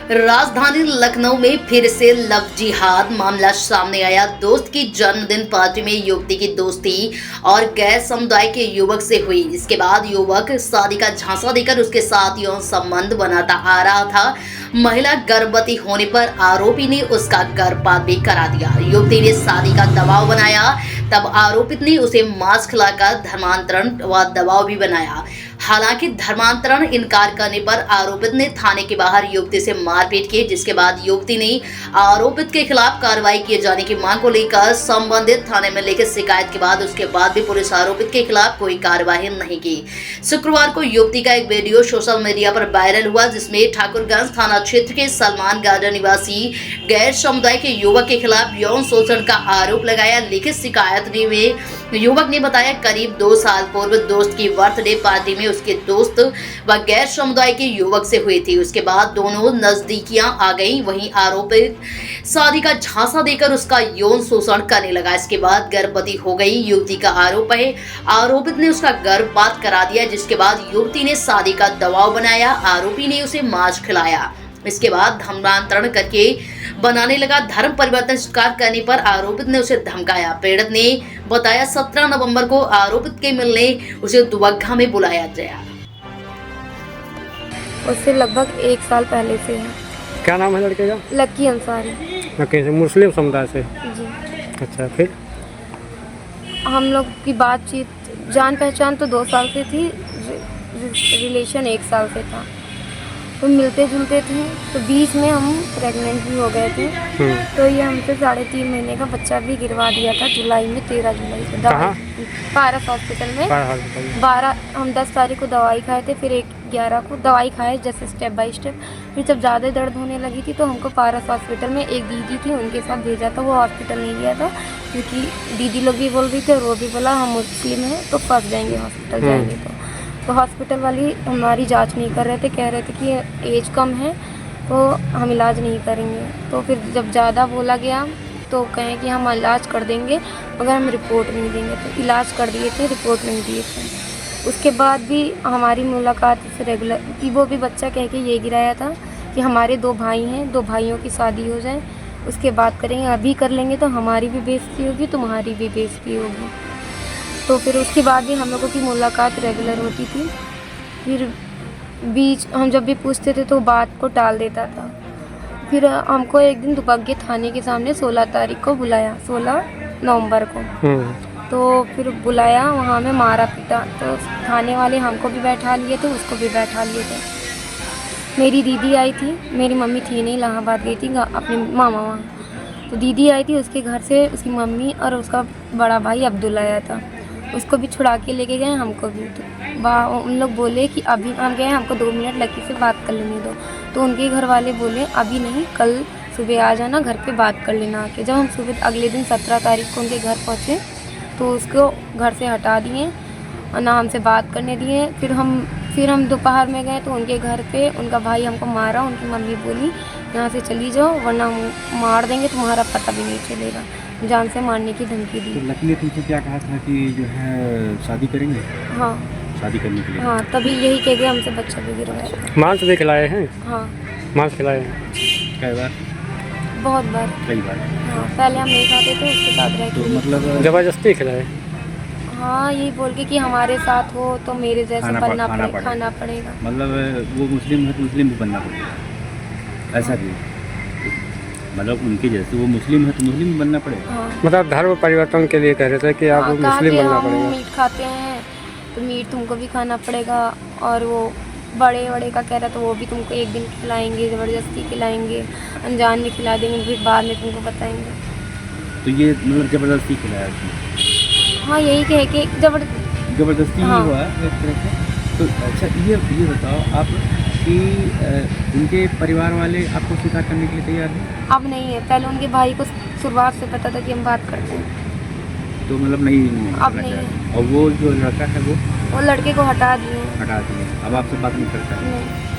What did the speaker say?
राजधानी लखनऊ में फिर से लव जिहाद मामला सामने आया। दोस्त की जन्मदिन पार्टी में युवती की दोस्ती और गैर समुदाय के युवक से हुई। इसके बाद युवक शादी का झांसा देकर उसके साथ यौन संबंध बनाता आ रहा था। महिला गर्भवती होने पर आरोपी ने उसका गर्भपात भी करा दिया। युवती ने शादी का दबाव बनाया, तब आरोपित ने उसे मांस खिलाकर धर्मांतरण व दबाव भी बनाया। हालांकि धर्मांतरण इनकार करने पर आरोपित ने थाने के बाहर युवती से मारपीट की, जिसके बाद युवती ने आरोपित के खिलाफ कार्रवाई किए जाने की मांग को लेकर संबंधित थाने में लेकर शिकायत के बाद उसके बाद भी पुलिस आरोपित के खिलाफ कोई कार्रवाई नहीं की। शुक्रवार को युवती का एक वीडियो सोशल मीडिया पर वायरल हुआ, जिसमें ठाकुरगंज थाना क्षेत्र के सलमान गार्डन निवासी गैर समुदाय के युवक के खिलाफ यौन शोषण का आरोप लगाया। लिखित शिकायत में युवक ने बताया, करीब 2 साल पूर्व दोस्त की बर्थडे पार्टी में उसके दोस्त व गैर समुदाय के युवक से हुई थी। उसके बाद दोनों नजदीकियां आ गई। वहीं आरोपित शादी का झांसा देकर उसका यौन शोषण करने लगा। इसके बाद गर्भवती हो गई। युवती का आरोप है, आरोपित ने उसका गर्भपात करा दिया, जिसके बाद युवती ने शादी का दबाव बनाया। आरोपी ने उसे मांस खिलाया। इसके बाद धर्मांतरण करके बनाने लगा। धर्म परिवर्तन स्वीकार करने पर आरोपित ने उसे धमकाया। पीड़ित ने बताया, 17 नवंबर को आरोपित के मिलने उसे दुबग्गा में बुलाया गया। उससे लगभग 1 साल पहले से है। क्या नाम है लड़के का? लक्की अंसारी। लक्की से, मुस्लिम समुदाय से? जी। अच्छा, फिर हम लोग की बातचीत जान पहचान तो 2 साल से थी, रिलेशन 1 साल से था। तो मिलते जुलते थे, तो बीच में हम प्रेग्नेंट भी हो गए थे। तो ये हमसे 3.5 महीने का बच्चा भी गिरवा दिया था जुलाई में, 13 जुलाई को। पारस हॉस्पिटल में 12 हम 10 तारीख को दवाई खाए थे, फिर 11 को दवाई खाए जैसे स्टेप बाय स्टेप। फिर जब ज़्यादा दर्द होने लगी थी तो हमको पारस हॉस्पिटल में एक दीदी थी, उनके साथ भेजा था। वो हॉस्पिटल नहीं गया था क्योंकि दीदी लोग भी बोल रही थी और वो भी बोला हम मुस्लिम हैं तो फंस जाएंगे हॉस्पिटल जाएंगे। तो हॉस्पिटल वाली हमारी जांच नहीं कर रहे थे, कह रहे थे कि एज कम है तो हम इलाज नहीं करेंगे। तो फिर जब ज़्यादा बोला गया तो कहें कि हम इलाज कर देंगे मगर हम रिपोर्ट नहीं देंगे। तो इलाज कर दिए थे, रिपोर्ट नहीं दिए थे। उसके बाद भी हमारी मुलाकात से रेगुलर कि वो भी बच्चा कह के ये गिराया था कि हमारे 2 भाई हैं, 2 भाइयों की शादी हो जाए उसके बाद करेंगे। अभी कर लेंगे तो हमारी भी बेइज्जती होगी, तुम्हारी भी बेइज्जती होगी। तो फिर उसके बाद भी हम लोगों की मुलाकात रेगुलर होती थी। फिर बीच हम जब भी पूछते थे तो बात को टाल देता था। फिर हमको एक दिन दुबग्गे थाने के सामने 16 तारीख को बुलाया, 16 नवंबर को। तो फिर बुलाया, वहाँ में मारा पीटा। तो थाने वाले हमको भी बैठा लिए थे, उसको भी बैठा लिए थे। मेरी दीदी आई थी, मेरी मम्मी थी नहीं, इलाहाबाद गई थी अपने मामा वहाँ। तो दीदी आई थी, उसके घर से उसकी मम्मी और उसका बड़ा भाई अब्दुल आया था। उसको भी छुड़ा के लेके गए, हमको भी। तो उन लोग बोले कि अभी हम गए, हमको 2 मिनट लकी से बात कर लेने दो। तो उनके घर वाले बोले अभी नहीं, कल सुबह आ जाना, घर पे बात कर लेना आके। जब हम सुबह अगले दिन 17 तारीख को उनके घर पहुँचे तो उसको घर से हटा दिए और ना हमसे बात करने दिए। फिर हम दोपहर में गए तो उनके घर पे उनका भाई हमको मारा। उनकी मम्मी बोली यहाँ से चली जाओ वरना हम मार देंगे, तुम्हारा पता भी नहीं चलेगा। जान से मारने की धमकी दी। तो लकी ने तुमसे क्या कहा था कि जो है शादी करेंगे? हाँ, शादी करने के लिए? हाँ, तभी यही कह गए हमसे बच्चा भी गिरवाया। मांस भी खिलाए हैं? हाँ, मांस खिलाए हैं। कई बार? बहुत बार। कई बार? हाँ, पहले हम नहीं खाते थे, उसके साथ रह तो के। मतलब जबरदस्ती खिलाए? हाँ, यही बोल के कि हमारे साथ हो तो मेरे जैसे बनना पड़ेगा, खाना पड़ेगा। मतलब वो मुस्लिम है तो मुस्लिम भी बनना पड़ेगा, ऐसा भी? मतलब उनके जैसे वो मुस्लिम है तो मुस्लिम भी बनना पड़ेगा? हाँ। मतलब धर्म परिवर्तन के लिए कह रहे थे कि आप मुस्लिम बनना हम पड़ेगा। मीट खाते हैं तो मीट तुमको भी खाना पड़ेगा। और वो बड़े का कह रहा तो वो भी तुमको एक दिन खिलाएंगे, ज़बरदस्ती खिलाएंगे, अनजान में खिला देंगे, फिर बाद में तुमको बताएंगे। तो ये मतलब ज़बरदस्ती खिलाया उसने? हाँ, यही कह के ज़बरदस्ती ही हुआ एक तरह से। तो अच्छा ये बताओ आप कि उनके परिवार वाले आपको स्वीकार करने के लिए तैयार हैं? अब नहीं है, पहले उनके भाई को शुरुआत से पता था कि हम बात करते हैं। तो मतलब नहीं अब नहीं है। और वो जो लड़का है वो लड़के को हटा दिए। हटा दिए, अब आपसे बात नहीं करता है? नहीं।